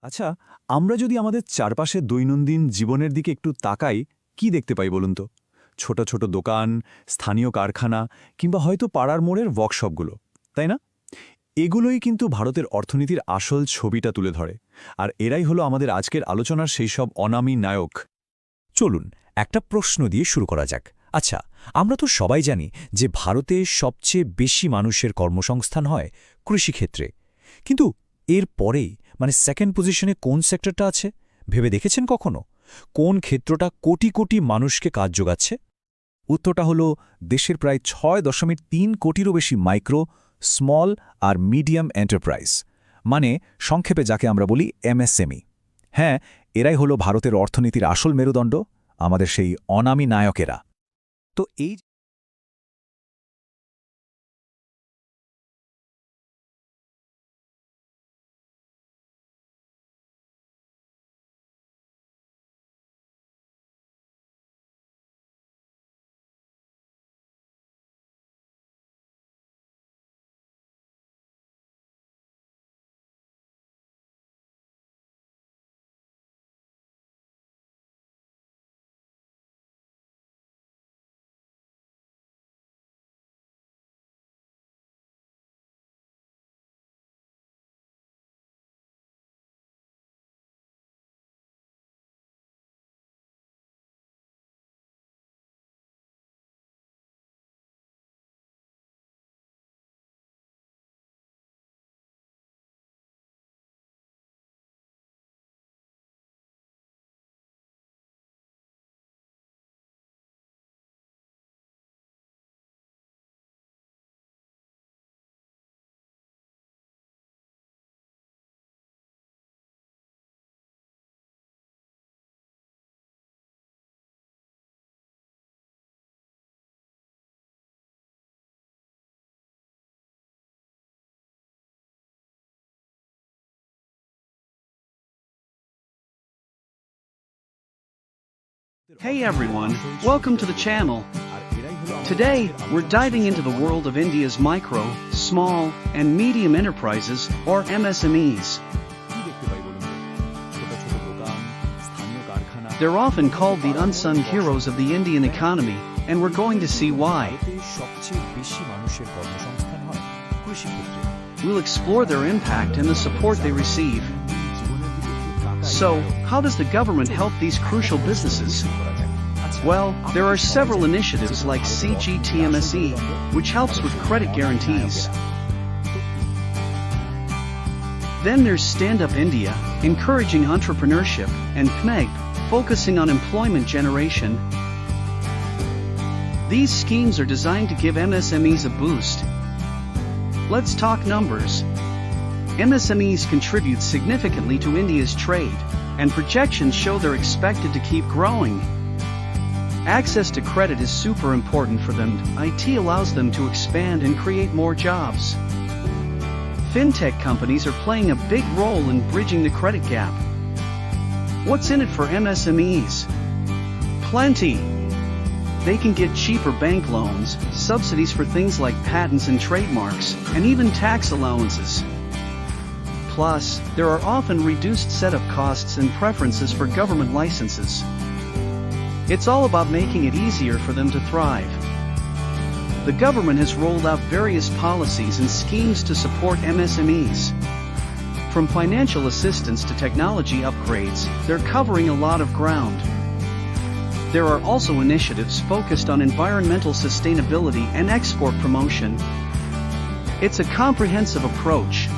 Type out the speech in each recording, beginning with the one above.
আচ্ছা, আমরা যদি আমাদের চারপাশে দৈনন্দিন জীবনের দিকে একটু তাকাই, কি দেখতে পাই বলুন তো? ছোট ছোট দোকান, স্থানীয় কারখানা কিংবা হয়তো পাড়ার মোড়ের ওয়ার্কশপগুলো, তাই না? এগুলোই কিন্তু ভারতের অর্থনীতির আসল ছবিটা তুলে ধরে। আর এরাই হলো আমাদের আজকের আলোচনার সেই সব অনামী নায়ক। চলুন একটা প্রশ্ন দিয়ে শুরু করা যাক। আচ্ছা, আমরা তো সবাই জানি যে ভারতে সবচেয়ে বেশি মানুষের কর্মসংস্থান হয় কৃষিক্ষেত্রে। কিন্তু এর পরেই সেকেন্ড পজিশনে কোন সেক্টরটা আছে ভেবে দেখেছেন কখনো? কোন ক্ষেত্রটা কোটি কোটি মানুষকে কাজ যোগাচ্ছে? উত্তরটা হলো দেশের প্রায় ৬.৩ কোটিরও বেশি মাইক্রো, স্মল আর মিডিয়াম এন্টারপ্রাইজ, মানে সংক্ষেপে যাকে আমরা বলি এমএসএমই। হ্যাঁ, এরাই হলো ভারতের অর্থনীতির আসল মেরুদণ্ড, আমাদের সেই অনামী নায়কেরা। তো এই Hey everyone, welcome to the channel. Today, we're diving into the world of India's micro, small, and medium enterprises, or MSMEs. They're often called the unsung heroes of the Indian economy, and we're going to see why. We'll explore their impact and the support they receive. So, how does the government help these crucial businesses? Well, there are several initiatives like CGTMSE, which helps with credit guarantees. Then there's Stand Up India, encouraging entrepreneurship, and PMEG, focusing on employment generation. These schemes are designed to give MSMEs a boost. Let's talk numbers. MSMEs contribute significantly to India's trade, and projections show they're expected to keep growing. Access to credit is super important for them. IT allows them to expand and create more jobs. Fintech companies are playing a big role in bridging the credit gap. What's in it for MSMEs? Plenty. They can get cheaper bank loans, subsidies for things like patents and trademarks, and even tax allowances. Plus, there are often reduced setup costs and preferences for government licenses. It's all about making it easier for them to thrive. The government has rolled out various policies and schemes to support MSMEs. From financial assistance to technology upgrades, they're covering a lot of ground. There are also initiatives focused on environmental sustainability and export promotion. It's a comprehensive approach.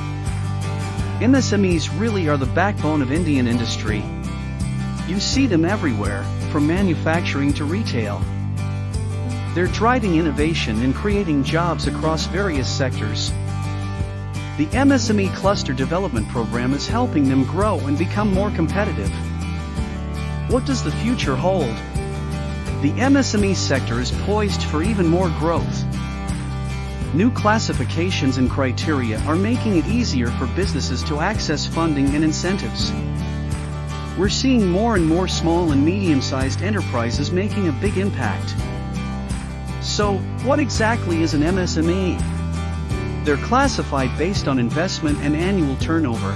MSMEs really are the backbone of Indian industry. You see them everywhere, from manufacturing to retail. They're driving innovation and creating jobs across various sectors. The MSME Cluster Development Program is helping them grow and become more competitive. What does the future hold? The MSME sector is poised for even more growth. New classifications and criteria are making it easier for businesses to access funding and incentives. We're seeing more and more small and medium-sized enterprises making a big impact. So, what exactly is an MSME? They're classified based on investment and annual turnover.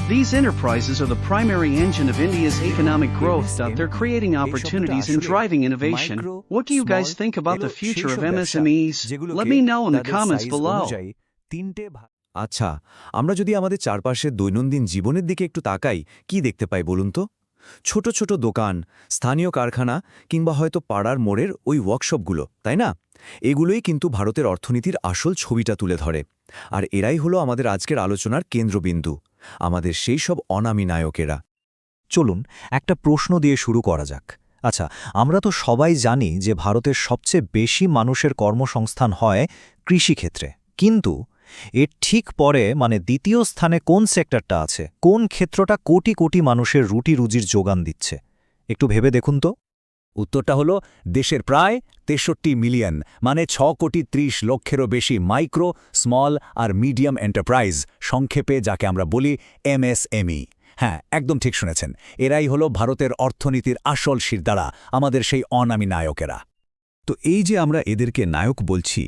These enterprises are the primary engine of India's economic growth. They're creating opportunities and driving innovation. What do you guys think about the future of MSMEs? Let me know in the comments below. আচ্ছা, আমরা যদি আমাদের চারপাশের দৈনন্দিন জীবনের দিকে একটু তাকাই কি দেখতে পাই বলুন তো? ছোট ছোট দোকান, স্থানীয় কারখানা কিংবা হয়তো পাড়ার মোড়ের ওই ওয়ার্কশপগুলো, তাই না? এগুলোই কিন্তু ভারতের অর্থনীতির আসল ছবিটা তুলে ধরে। আর এরাই হলো আমাদের আজকের আলোচনার কেন্দ্রবিন্দু, আমাদের সেই সব অনামী নায়কেরা। চলুন একটা প্রশ্ন দিয়ে শুরু করা যাক। আচ্ছা, আমরা তো সবাই জানি যে ভারতের সবচেয়ে বেশি মানুষের কর্মসংস্থান হয় কৃষিক্ষেত্রে, কিন্তু এর ঠিক পরে মানে দ্বিতীয় স্থানে কোন সেক্টরটা আছে, কোন ক্ষেত্রটা কোটি কোটি মানুষের রুটি রুজির যোগান দিচ্ছে? একটু ভেবে দেখুন তো। উত্তরটা হলো দেশের প্রায় 63 মিলিয়ন মানে 6,30,00,000-এরও বেশি মাইক্রো, স্মল আর মিডিয়াম এন্টারপ্রাইজ, সংক্ষেপে যাকে আমরা বলি MSME। হ্যাঁ, একদম ঠিক শুনেছেন, এরাই হলো ভারতের অর্থনীতির আসল শিরদাঁড়া, আমাদের সেই অনামী নায়কেরা। তো এই যে আমরা এদেরকে নায়ক বলছি,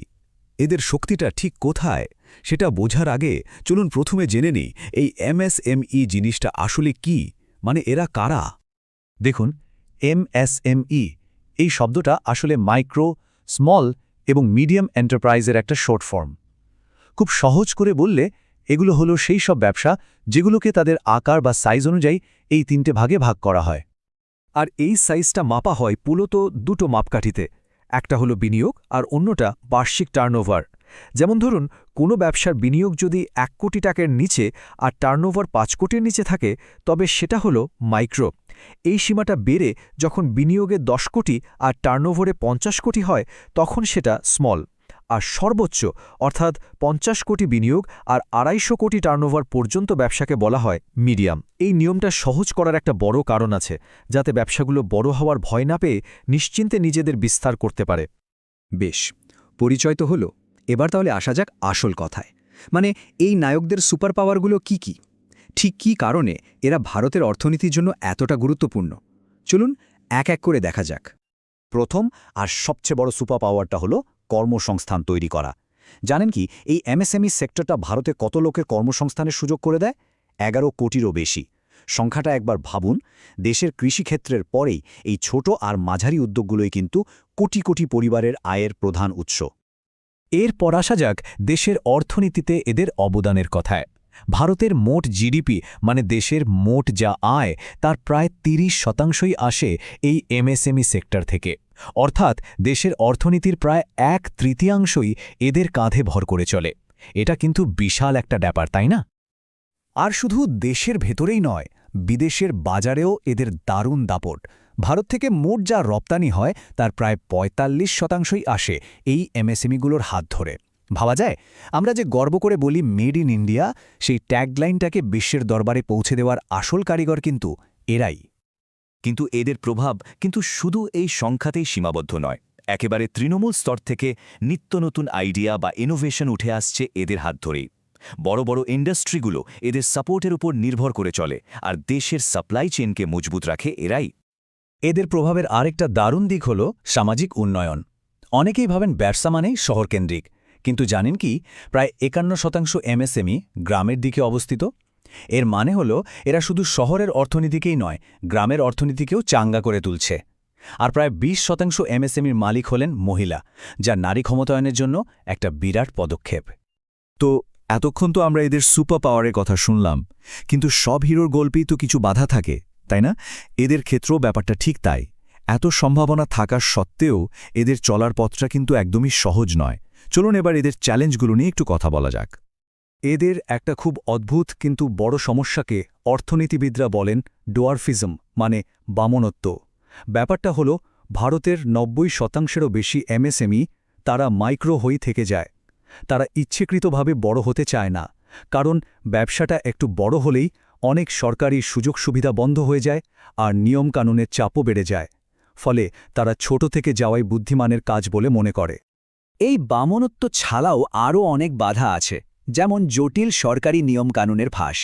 এদের শক্তিটা ঠিক কোথায় সেটা বোঝার আগে চলুন প্রথমে জেনে নিই এই MSME জিনিসটা আসলে কি, মানে এরা কারা। দেখুন, MSME এই শব্দটা আসলে মাইক্রো, স্মল এবং মিডিয়াম এন্টারপ্রাইজের একটা শর্ট ফর্ম। খুব সহজ করে বললে এগুলো হলো সেই সব ব্যবসা যেগুলোকে তাদের আকার বা সাইজ অনুযায়ী এই 3টে ভাগে ভাগ করা হয়। আর এই সাইজটা মাপা হয় মূলত দুটো মাপকাঠিতে, একটা হলো বিনিয়োগ আর অন্যটা বার্ষিক টার্নওভার। যেমন ধরুন, কোনো ব্যবসার বিনিয়োগ যদি 1 কোটি টাকার নিচে আর টার্নওভার 5 কোটির নিচে থাকে তবে সেটা হলো মাইক্রো। এই সীমাটা বেড়ে যখন বিনিয়োগে 10 কোটি আর টার্নওভারে 50 কোটি হয় তখন সেটা স্মল। আর সর্বোচ্চ অর্থাৎ 50 কোটি বিনিয়োগ আর 250 কোটি টার্নওভার পর্যন্ত ব্যবসাকে বলা হয় মিডিয়াম। এই নিয়মটা সহজ করার একটা বড় কারণ আছে, যাতে ব্যবসাগুলো বড় হওয়ার ভয় না পেয়ে নিশ্চিন্তে নিজেদের বিস্তার করতে পারে। বেশ, পরিচয় তো হলো, এবার তাহলে আসা যাক আসল কথায়। মানে এই নায়কদের সুপার পাওয়ারগুলো কি কি? ঠিক কী কারণে এরা ভারতের অর্থনীতির জন্য এতটা গুরুত্বপূর্ণ? চলুন এক এক করে দেখা যাক। প্রথম আর সবচেয়ে বড় সুপার পাওয়ারটা হলো কর্মসংস্থান তৈরি করা। জানেন কি এই MSME সেক্টরটা ভারতে কত লোকের কর্মসংস্থানের সুযোগ করে দেয়? 11 কোটিরও বেশি। সংখ্যাটা একবার ভাবুন, দেশের কৃষিক্ষেত্রের পরেই এই ছোট আর মাঝারি উদ্যোগগুলোই কিন্তু কোটি কোটি পরিবারের আয়ের প্রধান উৎস। এরপর আসা যাক দেশের অর্থনীতিতে এদের অবদানের কথায়। ভারতের মোট জিডিপি মানে দেশের মোট যা আয় তার প্রায় 30% আসে এই MSME সেক্টর থেকে। অর্থাৎ দেশের অর্থনীতির প্রায় 1/3 এদের কাঁধে ভর করে চলে। এটা কিন্তু বিশাল একটা ব্যাপার, তাই না? আর শুধু দেশের ভেতরেই নয়, বিদেশের বাজারেও এদের দারুণ দাপট। ভারত থেকে মোট যা রপ্তানি হয় তার প্রায় 45% আসে এই MSMEগুলোর হাত ধরে। ভাবা যায়, আমরা যে গর্ব করে বলি মেড ইন ইন্ডিয়া, সেই ট্যাগলাইনটাকে বিশ্বের দরবারে পৌঁছে দেওয়ার আসল কারিগর কিন্তু এরাই। কিন্তু এদের প্রভাব কিন্তু শুধু এই সংখ্যাতেই সীমাবদ্ধ নয়। একেবারে তৃণমূল স্তর থেকে নিত্য নতুন আইডিয়া বা ইনোভেশন উঠে আসছে এদের হাত ধরেই। বড় বড় ইন্ডাস্ট্রিগুলো এদের সাপোর্টের উপর নির্ভর করে চলে, আর দেশের সাপ্লাই চেইনকে মজবুত রাখে এরাই। এদের প্রভাবের আরেকটা দারুণ দিক হল সামাজিক উন্নয়ন। অনেকেই ভাবেন ব্যবসা মানেই শহরকেন্দ্রিক, কিন্তু জানেন কি প্রায় 51% MSME গ্রামের দিকে অবস্থিত। এর মানে হল এরা শুধু শহরের অর্থনীতিকেই নয়, গ্রামের অর্থনীতিকেও চাঙ্গা করে তুলছে। আর প্রায় 20% MSMEর মালিক হলেন মহিলা, যা নারী ক্ষমতায়নের জন্য একটা বিরাট পদক্ষেপ। তো এতক্ষণ তো আমরা এদের সুপার পাওয়ারের কথা শুনলাম, কিন্তু সব হিরোর গল্পেই তো কিছু বাধা থাকে, তাই না? এদের ক্ষেত্রেও ব্যাপারটা ঠিক তাই। এত সম্ভাবনা থাকার সত্ত্বেও এদের চলার পথটা কিন্তু একদমই সহজ নয়। চলুন এবার এদের চ্যালেঞ্জগুলো নিয়ে একটু কথা বলা যাক। এদের একটা খুব অদ্ভুত কিন্তু বড় সমস্যাকে অর্থনীতিবিদরা বলেন ডোয়ারফিজম মানে বামনত্ব। ব্যাপারটা হলো ভারতের 90%-এরও বেশি MSME তারা মাইক্রো হয়ে থেকে যায়। তারা ইচ্ছেকৃতভাবে বড় হতে চায় না, কারণ ব্যবসাটা একটু বড় হলেই অনেক সরকারি সুযোগ সুবিধা বন্ধ হয়ে যায় আর নিয়মকানুনের চাপও বেড়ে যায়। ফলে তারা ছোট থেকে যাওয়াই বুদ্ধিমানের কাজ বলে মনে করে। এই বামনত্ব ছাড়াও আরও অনেক বাধা আছে, যেমন জটিল সরকারি নিয়মকানুনের ফাঁস,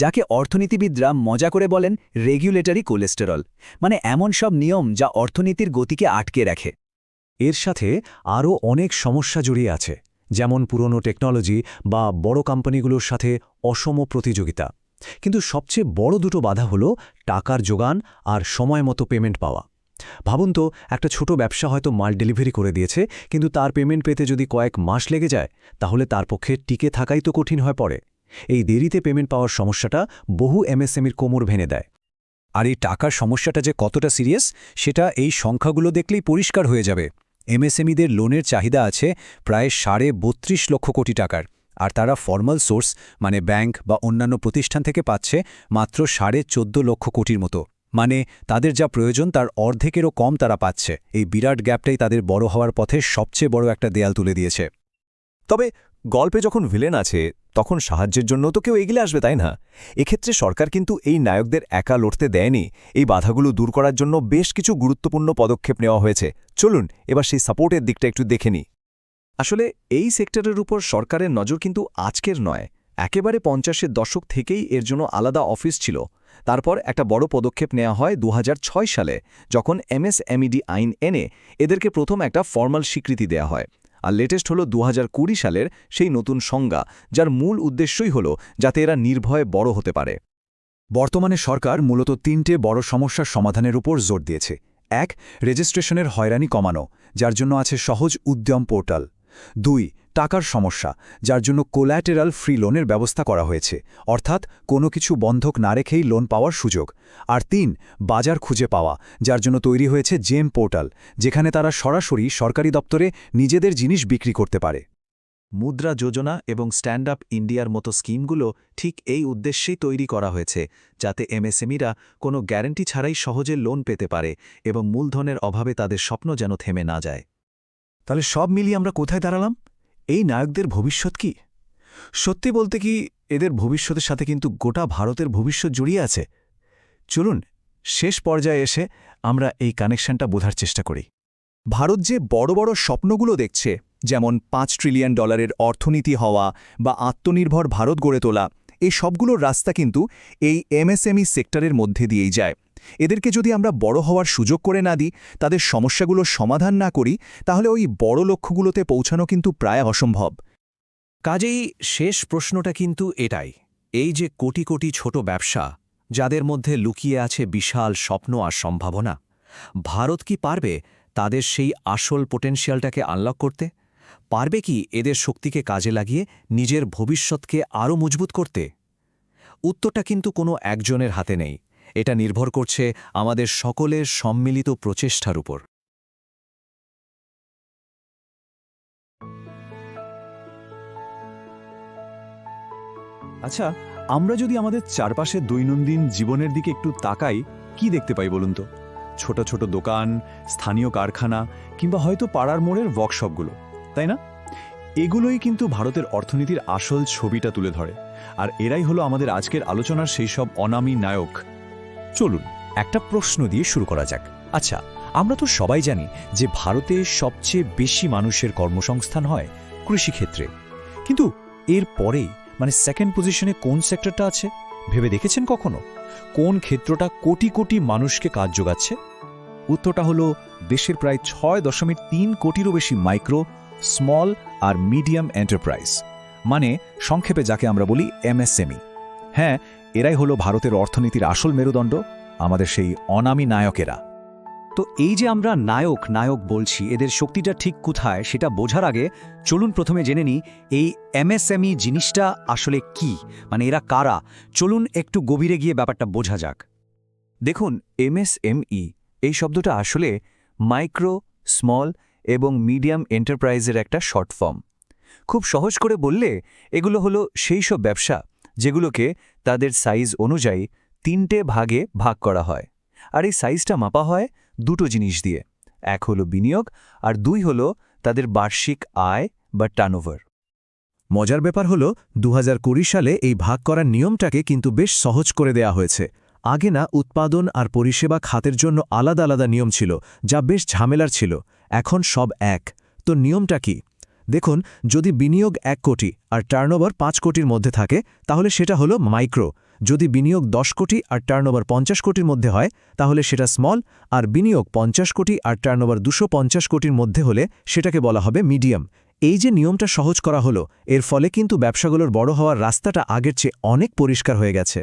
যাকে অর্থনীতিবিদরা মজা করে বলেন রেগুলেটরি কোলেস্টেরল, মানে এমন সব নিয়ম যা অর্থনীতির গতিকে আটকে রাখে। এর সাথে আরও অনেক সমস্যা জড়িয়ে আছে, যেমন পুরনো টেকনোলজি বা বড় কোম্পানিগুলোর সাথে অসম প্রতিযোগিতা। কিন্তু সবচেয়ে বড় দুটো বাধা হলো টাকার যোগান আর সময় মতো পেমেন্ট পাওয়া। ভাবুন তো, একটা ছোট ব্যবসা হয়তো মাল ডেলিভারি করে দিয়েছে, কিন্তু তার পেমেন্ট পেতে যদি কয়েক মাস লেগে যায়, তাহলে তার পক্ষে টিকে থাকাই তো কঠিন হয়ে পড়ে। এই দেরিতে পেমেন্ট পাওয়ার সমস্যাটা বহু এমএসএমইর কোমর ভেঙে দেয়। আর এই টাকার সমস্যাটা যে কতটা সিরিয়াস, সেটা এই সংখ্যাগুলো দেখলেই পরিষ্কার হয়ে যাবে। এমএসএমইদের লোনের চাহিদা আছে প্রায় 32.5 লক্ষ কোটি টাকার, আর তারা ফর্মাল সোর্স মানে ব্যাংক বা অন্যান্য প্রতিষ্ঠান থেকে পাচ্ছে মাত্র 14.5 লক্ষ কোটির মতো। মানে তাদের যা প্রয়োজন তার অর্ধেকেরও কম তারা পাচ্ছে। এই বিরাট গ্যাপটাই তাদের বড় হওয়ার পথে সবচেয়ে বড় একটা দেয়াল তুলে দিয়েছে। তবে গল্পে যখন ভিলেন আছে, তখন সাহায্যের জন্য তো কেউ এগিয়ে আসবে, তাই না? এক্ষেত্রে সরকার কিন্তু এই নায়কদের একা লড়তে দেয়নি। এই বাধাগুলো দূর করার জন্য বেশ কিছু গুরুত্বপূর্ণ পদক্ষেপ নেওয়া হয়েছে। চলুন এবার সেই সাপোর্টের দিকটা একটু দেখে নিই। আসলে এই সেক্টরের উপর সরকারের নজর কিন্তু আজকের নয়, একেবারে 50-এর দশক থেকেই এর জন্য আলাদা অফিস ছিল। তারপর একটা বড় পদক্ষেপ নেওয়া হয় 2006 সালে, যখন এমএসএমইডি আইন এনে এদেরকে প্রথম একটা ফর্মাল স্বীকৃতি দেয়া হয়। আর লেটেস্ট হলো 2020 সালের সেই নতুন সংজ্ঞা, যার মূল উদ্দেশ্যই হলো যাতে এরা নির্ভয়ে বড় হতে পারে। বর্তমানে সরকার মূলত 3টে বড় সমস্যার সমাধানের উপর জোর দিয়েছে। 1. রেজিস্ট্রেশনের হয়রানি কমানো, যার জন্য আছে সহজ উদ্যম পোর্টাল। 2. টাকার সমস্যা, যার জন্য কোল্যাটেরাল ফ্রি লোনের ব্যবস্থা করা হয়েছে, অর্থাৎ কোনো কিছু বন্ধক না রেখেই লোন পাওয়ার সুযোগ। আর 3. বাজার খুঁজে পাওয়া, যার জন্য তৈরি হয়েছে জেম পোর্টাল, যেখানে তারা সরাসরি সরকারি দপ্তরে নিজেদের জিনিস বিক্রি করতে পারে। মুদ্রা যোজনা এবং স্ট্যান্ড আপ ইন্ডিয়ার মতো স্কিমগুলো ঠিক এই উদ্দেশ্যেই তৈরি করা হয়েছে, যাতে এমএসএমইরা কোনো গ্যারান্টি ছাড়াই সহজে লোন পেতে পারে এবং মূলধনের অভাবে তাদের স্বপ্ন যেন থেমে না যায়। তাহলে সব মিলিয়ে আমরা কোথায় দাঁড়ালাম? এই নায়কদের ভবিষ্যৎ কি? সত্যি বলতে কি, এদের ভবিষ্যতের সাথে কিন্তু গোটা ভারতের ভবিষ্যৎ জড়িয়ে আছে। চলুন শেষ পর্যায়ে এসে আমরা এই কানেকশনটা বোঝার চেষ্টা করি। ভারত যে বড় বড় স্বপ্নগুলো দেখছে, যেমন $5 ট্রিলিয়ন অর্থনীতি হওয়া বা আত্মনির্ভর ভারত গড়ে তোলা, এই সবগুলোর রাস্তা কিন্তু এই এমএসএমই সেক্টরের মধ্যে দিয়েই যায়। এদেরকে যদি আমরা বড় হওয়ার সুযোগ করে না দিই, তাদের সমস্যাগুলোর সমাধান না করি, তাহলে ওই বড় লক্ষ্যগুলোতে পৌঁছানো কিন্তু প্রায় অসম্ভব। কাজেই শেষ প্রশ্নটা কিন্তু এটাই, এই যে কোটি কোটি ছোট ব্যবসা, যাদের মধ্যে লুকিয়ে আছে বিশাল স্বপ্ন আর সম্ভাবনা, ভারত কি পারবে তাদের সেই আসল পোটেনশিয়ালটাকে আনলক করতে? পারবে কি এদের শক্তিকে কাজে লাগিয়ে নিজের ভবিষ্যৎকে আরও মজবুত করতে? উত্তরটা কিন্তু কোনো একজনের হাতে নেই, এটা নির্ভর করছে আমাদের সকলের সম্মিলিত প্রচেষ্টার উপর। আচ্ছা, আমরা যদি আমাদের চারপাশে দৈনন্দিন জীবনের দিকে একটু তাকাই, কি দেখতে পাই বলুন তো? ছোট ছোট দোকান, স্থানীয় কারখানা কিংবা হয়তো পাড়ার মোড়ের ওয়ার্কশপগুলো, তাই না? এগুলোই কিন্তু ভারতের অর্থনীতির আসল ছবিটা তুলে ধরে। আর এরাই হলো আমাদের আজকের আলোচনার সেই সব অনামী নায়ক। চলুন একটা প্রশ্ন দিয়ে শুরু করা যাক। আচ্ছা, আমরা তো সবাই জানি যে ভারতে সবচেয়ে বেশি মানুষের কর্মসংস্থান হয় কৃষিক্ষেত্রে, কিন্তু এর পরেই মানে সেকেন্ড পজিশনে কোন সেক্টরটা আছে ভেবে দেখেছেন কখনো? কোন ক্ষেত্রটা কোটি কোটি মানুষকে কাজ যোগাচ্ছে? উত্তরটা হলো দেশের প্রায় 6.3 কোটিরও বেশি মাইক্রো, স্মল আর মিডিয়াম এন্টারপ্রাইজ, মানে সংক্ষেপে যাকে আমরা বলি এমএসএমই। হ্যাঁ, এরাই হলো ভারতের অর্থনীতির আসল মেরুদণ্ড, আমাদের সেই অনামী নায়কেরা। তো এই যে আমরা নায়ক নায়ক বলছি, এদের শক্তিটা ঠিক কোথায় সেটা বোঝার আগে চলুন প্রথমে জেনে নিই এই এমএসএমই জিনিসটা আসলে কি, মানে এরা কারা। চলুন একটু গভীরে গিয়ে ব্যাপারটা বোঝা যাক। দেখুন, এমএসএমই এই শব্দটা আসলে মাইক্রো, স্মল এবং মিডিয়াম এন্টারপ্রাইজের একটা শর্ট ফর্ম। খুব সহজ করে বললে এগুলো হলো সেই সব ব্যবসা যেগুলোকে তাদের সাইজ অনুযায়ী 3টে ভাগে ভাগ করা হয়। আর এই সাইজটা মাপা হয় দুটো জিনিস দিয়ে, এক হলো বিনিয়োগ আর 2 হলো তাদের বার্ষিক আয় বা টার্নওভার। মজার ব্যাপার হলো 2020 সালে এই ভাগ করার নিয়মটাকে কিন্তু বেশ সহজ করে দেয়া হয়েছে। আগে না উৎপাদন আর পরিষেবা খাতের জন্য আলাদা আলাদা নিয়ম ছিল, যা বেশ ঝামেলার ছিল। এখন সব এক। তো নিয়মটা কি? দেখুন, যদি বিনিয়োগ 1 কোটি আর টার্নওভার 5 কোটির মধ্যে থাকে, তাহলে সেটা হলো মাইক্রো। যদি বিনিয়োগ 10 কোটি আর টার্নওভার 50 কোটির মধ্যে হয়, তাহলে সেটা স্মল। আর বিনিয়োগ 50 কোটি আর টার্নওভার 250 কোটির মধ্যে হলে সেটাকে বলা হবে মিডিয়াম। এই যে নিয়মটা সহজ করা হলো, এর ফলে কিন্তু ব্যবসাগুলোর বড় হওয়ার রাস্তাটা আগের চেয়ে অনেক পরিষ্কার হয়ে গেছে।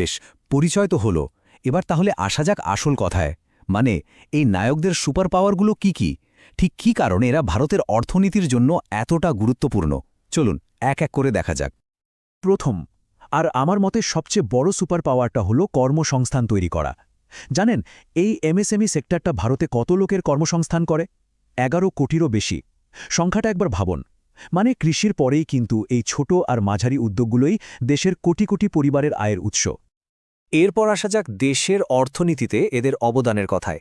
বেশ, পরিচয় তো হলো। এবার তাহলে আসা যাক আসল কথায়। মানে এই নায়কদের সুপার পাওয়ারগুলো কি কি? ঠিক কী কারণে এরা ভারতের অর্থনীতির জন্য এতটা গুরুত্বপূর্ণ? চলুন এক এক করে দেখা যাক। প্রথম, আর আমার মতে সবচেয়ে বড় সুপার পাওয়ারটা হলো কর্মসংস্থান তৈরি করা। জানেন, এই এমএসএমই সেক্টরটা ভারতে কত লোকের কর্মসংস্থান করে? 11 কোটিরও বেশি। সংখ্যাটা একবার ভাবুন। মানে কৃষির পরেই কিন্তু এই ছোট আর মাঝারি উদ্যোগগুলোই দেশের কোটি কোটি পরিবারের আয়ের উৎস। এরপর আসা যাক দেশের অর্থনীতিতে এদের অবদানের কথায়।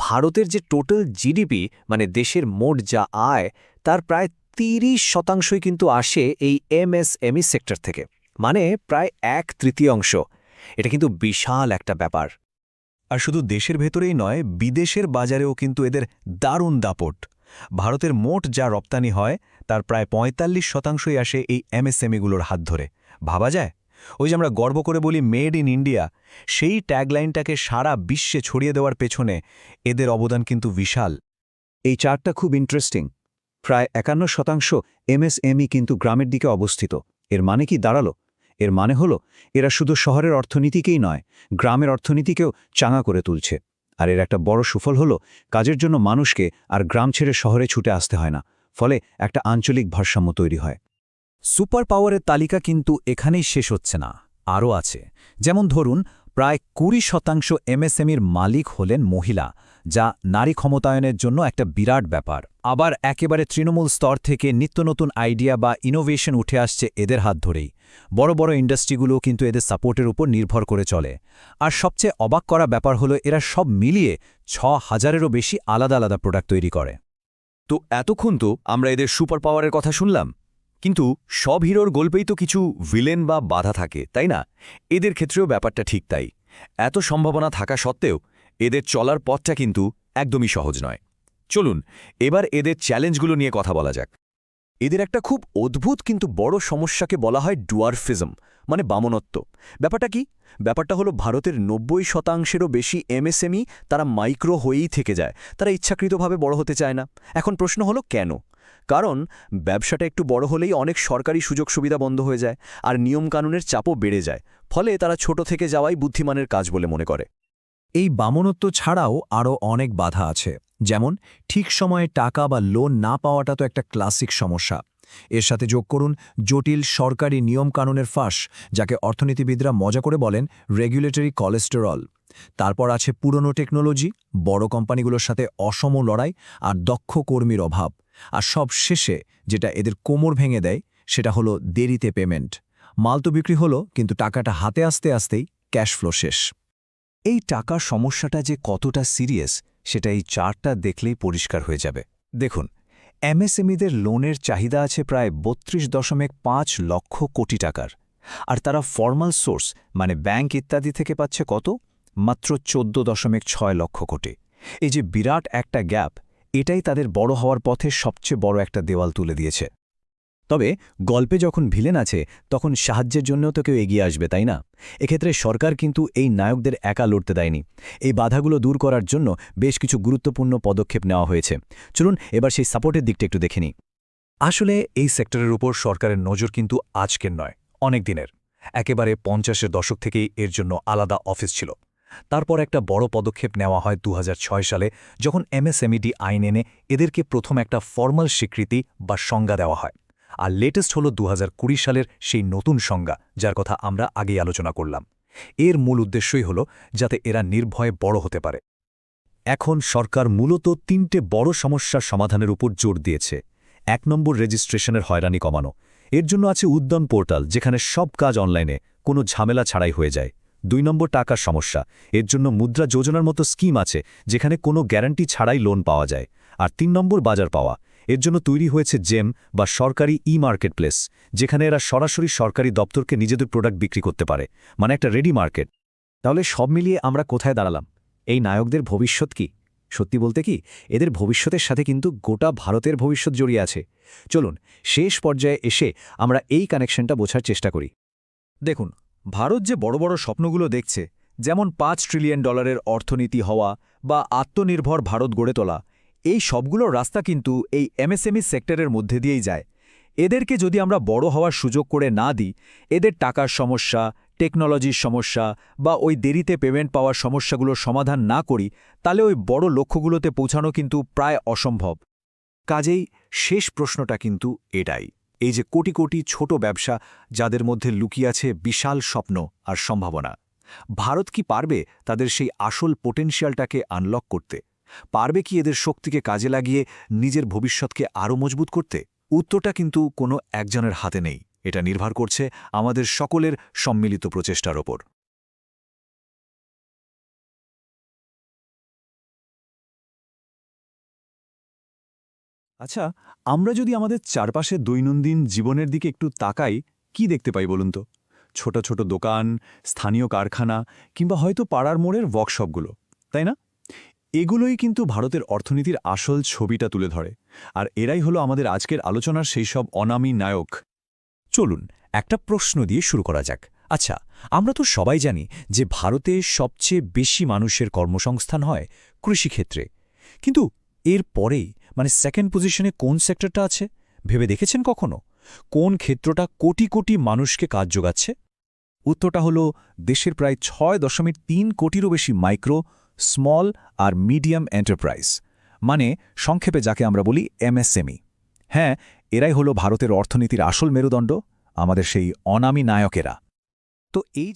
ভারতের যে টোটাল জিডিপি মানে দেশের মোট যা আয় তার প্রায় 30% কিন্তু আসে এই এমএসএমই সেক্টর থেকে, মানে প্রায় 1/3। এটা কিন্তু বিশাল একটা ব্যাপার। আর শুধু দেশের ভেতরেই নয়, বিদেশের বাজারেও কিন্তু এদের দারুণ দাপট। ভারতের মোট যা রপ্তানি হয় তার প্রায় 45%ই আসে এই এমএসএমইগুলোর হাত ধরে। ভাবা যায়? ওই যে আমরা গর্ব করে বলি মেড ইন ইন্ডিয়া, সেই ট্যাগলাইনটাকে সারা বিশ্বে ছড়িয়ে দেওয়ার পেছনে এদের অবদান কিন্তু বিশাল। এই চার্টটা খুব ইন্টারেস্টিং। প্রায় 51% এমএসএমই কিন্তু গ্রামের দিকে অবস্থিত। এর মানে কি দাঁড়ালো? এর মানে হলো এরা শুধু শহরের অর্থনীতিকেই নয়, গ্রামের অর্থনীতিকেও চাঙা করে তুলছে। আর এর একটা বড় সুফল হলো কাজের জন্য মানুষকে আর গ্রাম ছেড়ে শহরে ছুটে আসতে হয় না, ফলে একটা আঞ্চলিক ভারসাম্য তৈরি হয়। সুপার পাওয়ারের তালিকা কিন্তু এখানেই শেষ হচ্ছে না, আরও আছে। যেমন ধরুন, প্রায় 20% এমএসএমইর মালিক হলেন মহিলা, যা নারী ক্ষমতায়নের জন্য একটা বিরাট ব্যাপার। আবার একেবারে তৃণমূল স্তর থেকে নিত্য নতুন আইডিয়া বা ইনোভেশন উঠে আসছে এদের হাত ধরেই। বড় বড় ইন্ডাস্ট্রিগুলো কিন্তু এদের সাপোর্টের উপর নির্ভর করে চলে। আর সবচেয়ে অবাক করা ব্যাপার হলো এরা সব মিলিয়ে 6000-এরও বেশি আলাদা আলাদা প্রোডাক্ট তৈরি করে। তো এতক্ষণ তো আমরা এদের সুপার পাওয়ারের কথা শুনলাম, কিন্তু সব হিরোর গল্পেই তো কিছু ভিলেন বা বাধা থাকে, তাই না? এদের ক্ষেত্রেও ব্যাপারটা ঠিক তাই। এত সম্ভাবনা থাকা সত্ত্বেও এদের চলার পথটা কিন্তু একদমই সহজ নয়। চলুন এবার এদের চ্যালেঞ্জগুলো নিয়ে কথা বলা যাক। এদের একটা খুব অদ্ভুত কিন্তু বড় সমস্যাকে বলা হয় ডুয়ারফিজম, মানে বামনত্ব। ব্যাপারটা কি? ব্যাপারটা হলো ভারতের 90%-এরও বেশি এমএসএমই তারা মাইক্রো হয়েই থেকে যায়। তারা ইচ্ছাকৃতভাবে বড় হতে চায় না। এখন প্রশ্ন হলো কেন? কারণ ব্যবসাটা একটু বড় হলেই অনেক সরকারি সুযোগ সুবিধা বন্ধ হয়ে যায়, আর নিয়মকানুনের চাপও বেড়ে যায়। ফলে তারা ছোট থেকে যাওয়াই বুদ্ধিমানের কাজ বলে মনে করে। এই বামনত্ব ছাড়াও আরও অনেক বাধা আছে। যেমন ঠিক সময়ে টাকা বা লোন না পাওয়াটা তো একটা ক্লাসিক সমস্যা। এর সাথে যোগ করুন জটিল সরকারি নিয়মকানুনের ফাঁস, যাকে অর্থনীতিবিদরা মজা করে বলেন রেগুলেটরি কোলেস্টেরল। তারপর আছে পুরনো টেকনোলজি, বড় কোম্পানিগুলোর সাথে অসম লড়াই আর দক্ষ কর্মীর অভাব। আর সব শেষে যেটা এদের কোমর ভেঙে দেয় সেটা হলো দেরিতে পেমেন্ট। মাল তো বিক্রি হলো, কিন্তু টাকাটা হাতে আসতে আসতেই ক্যাশ ফ্লো শেষ। এই টাকার সমস্যাটা যে কতটা সিরিয়াস সেটা এই চার্টটা দেখলেই পরিষ্কার হয়ে যাবে। দেখুন, এমএসএমইদের লোনের চাহিদা আছে প্রায় 32.5 লক্ষ কোটি টাকার। আর তারা ফর্মাল সোর্স মানে ব্যাংক ইত্যাদি থেকে পাচ্ছে কত? মাত্র 14.6 লক্ষ কোটি। এই যে বিরাট একটা গ্যাপ, এটাই তাদের বড় হওয়ার পথে সবচেয়ে বড় একটা দেওয়াল তুলে দিয়েছে। তবে গল্পে যখন ভিলেন আছে তখন সাহায্যের জন্যও তো কেউ এগিয়ে আসবে, তাই না? এক্ষেত্রে সরকার কিন্তু এই নায়কদের একা লড়তে দেয়নি। এই বাধাগুলো দূর করার জন্য বেশ কিছু গুরুত্বপূর্ণ পদক্ষেপ নেওয়া হয়েছে। চলুন এবার সেই সাপোর্টের দিকটা একটু দেখে নিই। আসলে এই সেক্টরের উপর সরকারের নজর কিন্তু আজকের নয়, অনেক দিনের। একেবারে 50-এর দশক থেকেই এর জন্য আলাদা অফিস ছিল। তারপর একটা বড় পদক্ষেপ নেওয়া হয় 2006 সালে, যখন এমএসএমইডি আইন এনে এদেরকে প্রথম একটা ফর্মাল স্বীকৃতি বা সংজ্ঞা দেওয়া হয়। আর লেটেস্ট হল 2020 সালের সেই নতুন সংজ্ঞা, যার কথা আমরা আগেই আলোচনা করলাম। এর মূল উদ্দেশ্যই হল যাতে এরা নির্ভয়ে বড় হতে পারে। এখন সরকার মূলত 3টে বড় সমস্যার সমাধানের উপর জোর দিয়েছে। 1 নম্বর, রেজিস্ট্রেশনের হয়রানি কমানো। এর জন্য আছে উদ্যম পোর্টাল, যেখানে সব কাজ অনলাইনে কোনো ঝামেলা ছাড়াই হয়ে যায়। 2 নম্বর, টাকার সমস্যা। এর জন্য মুদ্রা যোজনার মতো স্কিম আছে, যেখানে কোনো গ্যারান্টি ছাড়াই লোন পাওয়া যায়। আর 3 নম্বর, বাজার পাওয়া। এর জন্য তৈরি হয়েছে জেম বা সরকারি মার্কেট প্লেস, যেখানে এরা সরাসরি সরকারি দপ্তরকে নিজেদের প্রোডাক্ট বিক্রি করতে পারে, মানে একটা রেডি মার্কেট। তাহলে সব মিলিয়ে আমরা কোথায় দাঁড়ালাম? এই নায়কদের ভবিষ্যৎ কি? সত্যি বলতে কি, এদের ভবিষ্যতের সাথে কিন্তু গোটা ভারতের ভবিষ্যৎ জড়িয়ে আছে। চলুন শেষ পর্যায়ে এসে আমরা এই কানেকশনটা বোঝার চেষ্টা করি। দেখুন, ভারত যে বড় বড় স্বপ্নগুলো দেখছে, যেমন $5 ট্রিলিয়ন অর্থনীতি হওয়া বা আত্মনির্ভর ভারত গড়ে তোলা, এই সবগুলোর রাস্তা কিন্তু এই এমএসএমই সেক্টরের মধ্যে দিয়েই যায়। এদেরকে যদি আমরা বড় হওয়ার সুযোগ করে না দিই, এদের টাকার সমস্যা, টেকনোলজির সমস্যা বা ওই দেরিতে পেমেন্ট পাওয়ার সমস্যাগুলোর সমাধান না করি তাহলে ওই বড় লক্ষ্যগুলোতে পৌঁছানো কিন্তু প্রায় অসম্ভব। কাজেই শেষ প্রশ্নটা কিন্তু এটাই, এই যে কোটি কোটি ছোট ব্যবসা যাদের মধ্যে লুকিয়ে আছে বিশাল স্বপ্ন আর সম্ভাবনা, ভারত কি পারবে তাদের সেই আসল পোটেনশিয়ালটাকে আনলক করতে? পারবে কি এদের শক্তিকে কাজে লাগিয়ে নিজের ভবিষ্যৎকে আরও মজবুত করতে? উত্তরটা কিন্তু কোনো একজনের হাতে নেই, এটা নির্ভর করছে আমাদের সকলের সম্মিলিত প্রচেষ্টার ওপর। আচ্ছা, আমরা যদি আমাদের চারপাশে দৈনন্দিন জীবনের দিকে একটু তাকাই, কি দেখতে পাই বলুন তো? ছোট ছোট দোকান, স্থানীয় কারখানা কিংবা হয়তো পাড়ার মোড়ের ওয়ার্কশপগুলো, তাই না? এগুলোই কিন্তু ভারতের অর্থনীতির আসল ছবিটা তুলে ধরে। আর এরাই হলো আমাদের আজকের আলোচনার সেই সব অনামী নায়ক। চলুন একটা প্রশ্ন দিয়ে শুরু করা যাক। আচ্ছা, আমরা তো সবাই জানি যে ভারতে সবচেয়ে বেশি মানুষের কর্মসংস্থান হয় কৃষিক্ষেত্রে। কিন্তু এর পরেই সেকেন্ড পজিশনে কোন সেক্টরটা আছে ভেবে দেখেছেন কখনো? কোন ক্ষেত্রটা কোটি কোটি মানুষকে কাজ যোগাচ্ছে? উত্তরটা হলো দেশের প্রায় ৬.৩ কোটিরও বেশি মাইক্রো, স্মল আর মিডিয়াম এন্টারপ্রাইজ, মানে সংক্ষেপে যাকে আমরা বলি এমএসএমই। হ্যাঁ, এরাই হলো ভারতের অর্থনীতির আসল মেরুদণ্ড, আমাদের সেই অনামী নায়কেরা। তো এই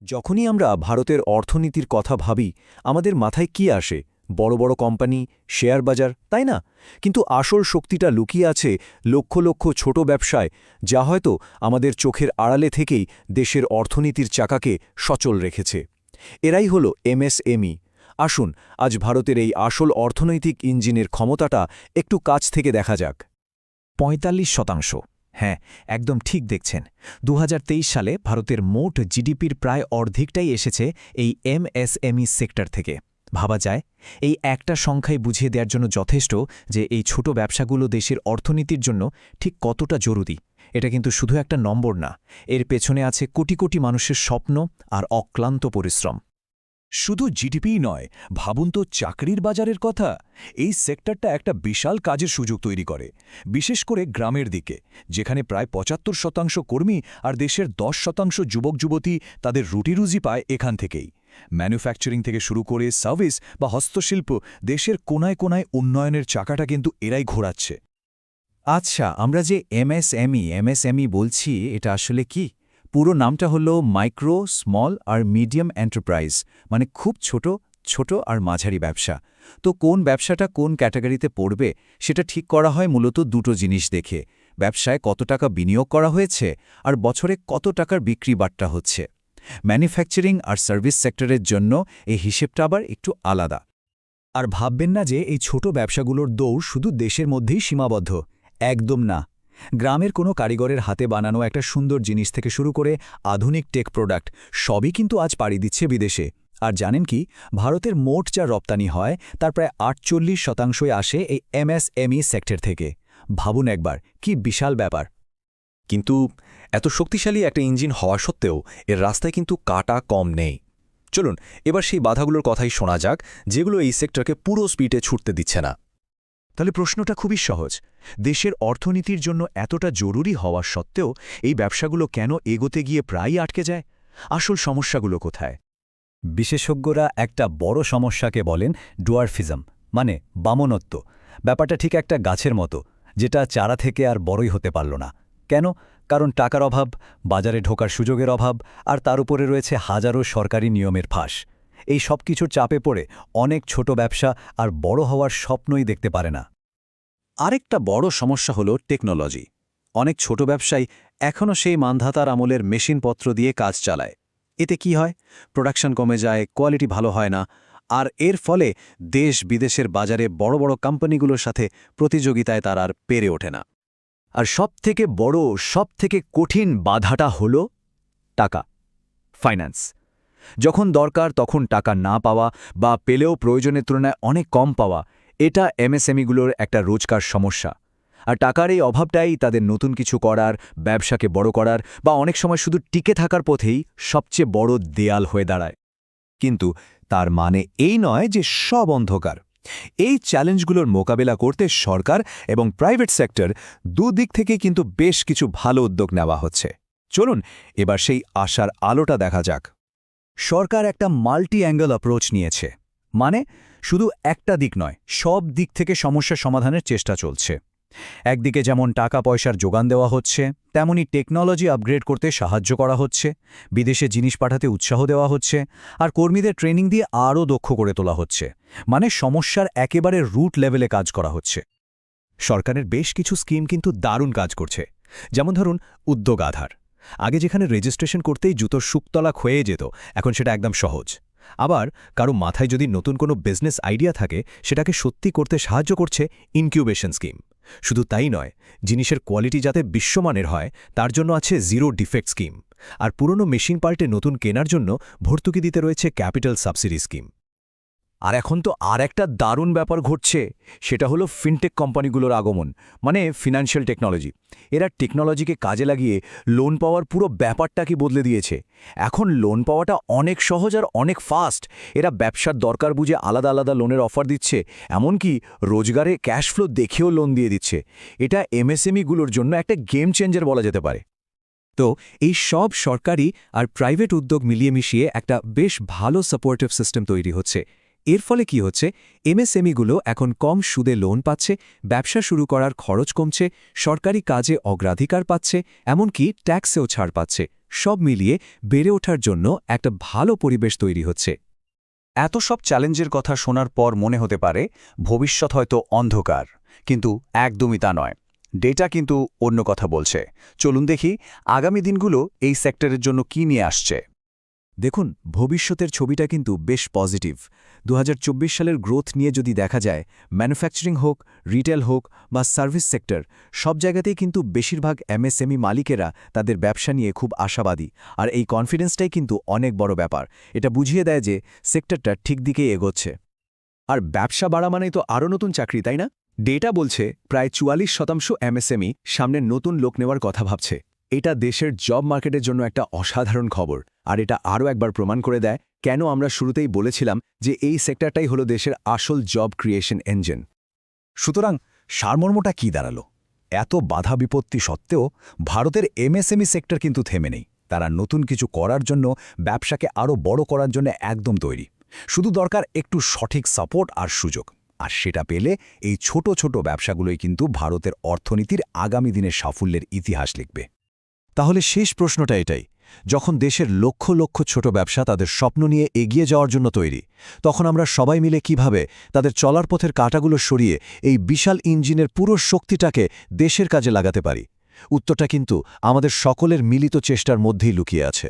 যখনই আমরা ভারতের অর্থনীতির কথা ভাবি আমাদের মাথায় কি আসে? বড় বড় কোম্পানি, শেয়ার বাজার, তাই না? কিন্তু আসল শক্তিটা লুকিয়ে আছে লক্ষ লক্ষ ছোট ব্যবসায়, যা হয়তো আমাদের চোখের আড়ালে থেকেই দেশের অর্থনীতির চাকাকে সচল রেখেছে। এরাই হল এমএসএমই। আসুন আজ ভারতের এই আসল অর্থনৈতিক ইঞ্জিনের ক্ষমতাটা একটু কাছ থেকে দেখা যাক। ৪৫%। হ্যাঁ, একদম ঠিক দেখছেন। ২০২৩ সালে ভারতের মোট জিডিপির প্রায় অর্ধেকটাই এসেছে এই এমএসএমই সেক্টর থেকে। ভাবা যায়, এই একটা সংখ্যাই বুঝিয়ে দেওয়ার জন্য যথেষ্ট যে এই ছোট ব্যবসাগুলো দেশের অর্থনীতির জন্য ঠিক কতটা জরুরি। এটা কিন্তু শুধু একটা নম্বর না, এর পেছনে আছে কোটি কোটি মানুষের স্বপ্ন আর অক্লান্ত পরিশ্রম। শুধু জিডিপি নয়, ভাবুন তো চাকরির বাজারের কথা। এই সেক্টরটা একটা বিশাল কাজের সুযোগ তৈরি করে, বিশেষ করে গ্রামের দিকে, যেখানে প্রায় ৭৫% কর্মী আর দেশের ১০% যুবক যুবতী তাদের রুটিরুজি পায় এখান থেকেই। ম্যানুফ্যাকচারিং থেকে শুরু করে সার্ভিস বা হস্তশিল্প, দেশের কোনায় কোনায় উন্নয়নের চাকাটা কিন্তু এরাই ঘোরাচ্ছে। আচ্ছা, আমরা যে এমএসএমই বলছি, এটা আসলে কি? পুরো নামটা হলো মাইক্রো, স্মল আর মিডিয়াম এন্টারপ্রাইজ, মানে খুব ছোট ছোট আর মাঝারি ব্যবসা। তো কোন ব্যবসাটা কোন ক্যাটাগরিতে পড়বে সেটা ঠিক করা হয় মূলত দুটো জিনিস দেখে: ব্যবসায় কত টাকা বিনিয়োগ করা হয়েছে আর বছরে কত টাকার বিক্রি বাট্টা হচ্ছে। ম্যানুফ্যাকচারিং আর সার্ভিস সেক্টরের জন্য এই হিসেবটা আবার একটু আলাদা। আর ভাববেন না যে এই ছোট ব্যবসাগুলোর দৌড় শুধু দেশের মধ্যেই সীমাবদ্ধ। একদম না। গ্রামের কোনো কারিগরের হাতে বানানো একটা সুন্দর জিনিস থেকে শুরু করে আধুনিক টেক প্রোডাক্ট, সবই কিন্তু আজ পাড়ি দিচ্ছে বিদেশে। আর জানেন কি, ভারতের মোট যা রপ্তানি হয় তার প্রায় ৪৮% আসে এই এমএসএমই সেক্টর থেকে। ভাবুন একবার, কি বিশাল ব্যাপার। কিন্তু এত শক্তিশালী একটা ইঞ্জিন হওয়া সত্ত্বেও এর রাস্তায় কিন্তু কাটা কম নেই। চলুন এবার সেই বাধাগুলোর কথাই শোনা যাক যেগুলো এই সেক্টরকে পুরো স্পিডে ছুটতে দিচ্ছে না। তাহলে প্রশ্নটা খুবই সহজ, দেশের অর্থনীতির জন্য এতটা জরুরি হওয়া সত্ত্বেও এই ব্যবসাগুলো কেন এগোতে গিয়ে প্রায়ই আটকে যায়? আসল সমস্যাগুলো কোথায়? বিশেষজ্ঞরা একটা বড় সমস্যাকে বলেন ডুয়ারফিজম, মানে বামনত্ব। ব্যাপারটা ঠিক একটা গাছের মতো, যেটা চারা থেকে আর বড়ই হতে পারল না। কেন? কারণ টাকার অভাব, বাজারে ঢোকার সুযোগের অভাব, আর তার উপরে রয়েছে হাজারো সরকারি নিয়মের ফাঁস। এই সব কিছুর চাপে পড়ে অনেক ছোট ব্যবসা আর বড় হওয়ার স্বপ্নই দেখতে পারে না। আরেকটা বড় সমস্যা হলো টেকনোলজি। অনেক ছোট ব্যবসায়ী এখনও সেই মানধাতার আমলের মেশিনপত্র দিয়ে কাজ চালায়। এতে কি হয়? প্রোডাকশন কমে যায়, কোয়ালিটি ভালো হয় না, আর এর ফলে দেশ বিদেশের বাজারে বড় বড় কোম্পানিগুলোর সাথে প্রতিযোগিতায় তার আর পেরে ওঠে না। আর সবথেকে বড়, সবথেকে কঠিন বাধাটা হলো টাকা, ফাইন্যান্স। যখন দরকার তখন টাকা না পাওয়া বা পেলেও প্রয়োজনের তুলনায় অনেক কম পাওয়া, এটা এমএসএমইগুলোর একটা রোজকার সমস্যা। আর টাকার এই অভাবটাই তাদের নতুন কিছু করার, ব্যবসাকে বড় করার বা অনেক সময় শুধু টিকে থাকার পথেই সবচেয়ে বড় দেয়াল হয়ে দাঁড়ায়। কিন্তু তার মানে এই নয় যে সব অন্ধকার। এই চ্যালেঞ্জগুলোর মোকাবেলা করতে সরকার এবং প্রাইভেট সেক্টর দুদিক থেকে কিন্তু বেশ কিছু ভালো উদ্যোগ নেওয়া হচ্ছে। চলুন এবার সেই আশার আলোটা দেখা যাক। সরকার একটা মাল্টি অ্যাঙ্গেল অ্যাপ্রোচ নিয়েছে, মানে শুধু একটা দিক নয়, সব দিক থেকে সমস্যা সমাধানের চেষ্টা চলছে। একদিকে যেমন টাকা পয়সার যোগান দেওয়া হচ্ছে, তেমনি টেকনোলজি আপগ্রেড করতে সাহায্য করা হচ্ছে, বিদেশে জিনিস পাঠাতে উৎসাহ দেওয়া হচ্ছে, আর কর্মীদের ট্রেনিং দিয়ে আরও দক্ষ করে তোলা হচ্ছে। মানে সমস্যার একেবারে রুট লেভেলে কাজ করা হচ্ছে। সরকারের বেশ কিছু স্কিম কিন্তু দারুণ কাজ করছে। যেমন ধরুন উদ্যোগ আধার। আগে যেখানে রেজিস্ট্রেশন করতেই জুতোর শুকতলা ক্ষয়ে যেত, এখন সেটা একদম সহজ। আবার কারো মাথায় যদি নতুন কোনো বিজনেস আইডিয়া থাকে, সেটাকে সত্যি করতে সাহায্য করছে ইনকিউবেশন স্কিম। শুধু তাই নয়, জিনিসের কোয়ালিটি যাতে বিশ্বমানের হয় তার জন্য আছে জিরো ডিফেক্ট স্কিম। আর পুরনো মেশিন পাল্টে নতুন কেনার জন্য ভর্তুকি দিতে রয়েছে ক্যাপিটাল সাবসিডি স্কিম। আর এখন তো আর একটা দারুণ ব্যাপার ঘটছে, সেটা হলো ফিনটেক কোম্পানিগুলোর আগমন, মানে ফিনান্সিয়াল টেকনোলজি। এরা টেকনোলজিকে কাজে লাগিয়ে লোন পাওয়ার পুরো ব্যাপারটাকে বদলে দিয়েছে। এখন লোন পাওয়াটা অনেক সহজ আর অনেক ফাস্ট। এরা ব্যবসার দরকার বুঝে আলাদা আলাদা লোনের অফার দিচ্ছে, এমনকি রোজগারে ক্যাশ ফ্লো দেখেও লোন দিয়ে দিচ্ছে। এটা এমএসএমইগুলোর জন্য একটা গেম চেঞ্জার বলা যেতে পারে। তো এই সব সরকারি আর প্রাইভেট উদ্যোগ মিলিয়ে মিশিয়ে একটা বেশ ভালো সাপোর্টিভ সিস্টেম তৈরি হচ্ছে। এর ফলে কি হচ্ছে? এমএসএমইগুলো এখন কম সুদে লোন পাচ্ছে, ব্যবসা শুরু করার খরচ কমছে, সরকারি কাজে অগ্রাধিকার পাচ্ছে, এমনকি ট্যাক্সেও ছাড় পাচ্ছে। সব মিলিয়ে বেড়ে ওঠার জন্য একটা ভালো পরিবেশ তৈরি হচ্ছে। এত সব চ্যালেঞ্জের কথা শোনার পর মনে হতে পারে ভবিষ্যৎ হয়তো অন্ধকার, কিন্তু একদমই তা নয়। ডেটা কিন্তু অন্য কথা বলছে। চলুন দেখি আগামী দিনগুলো এই সেক্টরের জন্য কি নিয়ে আসছে। দেখুন, ভবিষ্যতের ছবিটা কিন্তু বেশ পজিটিভ। 2024 সালের গ্রোথ নিয়ে যদি দেখা যায়, ম্যানুফ্যাকচারিং হোক, রিটেল হোক বা সার্ভিস সেক্টর, সব জায়গাতেই কিন্তু বেশিরভাগ এমএসএমই মালিকেরা তাদের ব্যবসা নিয়ে খুব আশাবাদী। আর এই কনফিডেন্সটাই কিন্তু অনেক বড় ব্যাপার। এটা বুঝিয়ে দেয় যে সেক্টরটা ঠিক দিকেই এগোচ্ছে। আর ব্যবসা বাড়া মানেই তো আরও নতুন চাকরি, তাই না? ডেটা বলছে প্রায় 44% এমএসএমই সামনের নতুন লোক নেওয়ার কথা ভাবছে। এটা দেশের জব মার্কেটের জন্য একটা অসাধারণ খবর। আর এটা আরও একবার প্রমাণ করে দেয় কেন আমরা শুরুতেই বলেছিলাম যে এই সেক্টরটাই হলো দেশের আসল জব ক্রিয়েশন ইঞ্জিন। সুতরাং সারমর্মটা কি দাঁড়ালো? এত বাধা বিপত্তি সত্ত্বেও ভারতের এমএসএমই সেক্টর কিন্তু থেমে নেই। তারা নতুন কিছু করার জন্য, ব্যবসাকে আরও বড় করার জন্য একদম তৈরি। শুধু দরকার একটু সঠিক সাপোর্ট আর সুযোগ। আর সেটা পেলে এই ছোট ছোট ব্যবসাগুলোই কিন্তু ভারতের অর্থনীতির আগামী দিনের সাফল্যের ইতিহাস লিখবে। তাহলে শেষ প্রশ্নটা এটাই, যখন দেশের লক্ষ লক্ষ ছোট ব্যবসা তাদের স্বপ্ন নিয়ে এগিয়ে যাওয়ার জন্য তৈরি, তখন আমরা সবাই মিলে কিভাবে তাদের চলার পথের কাঁটাগুলো সরিয়ে এই বিশাল ইঞ্জিনের পুরো শক্তিটাকে দেশের কাজে লাগাতে পারি? উত্তরটা কিন্তু আমাদের সকলের মিলিত চেষ্টার মধ্যেই লুকিয়ে আছে।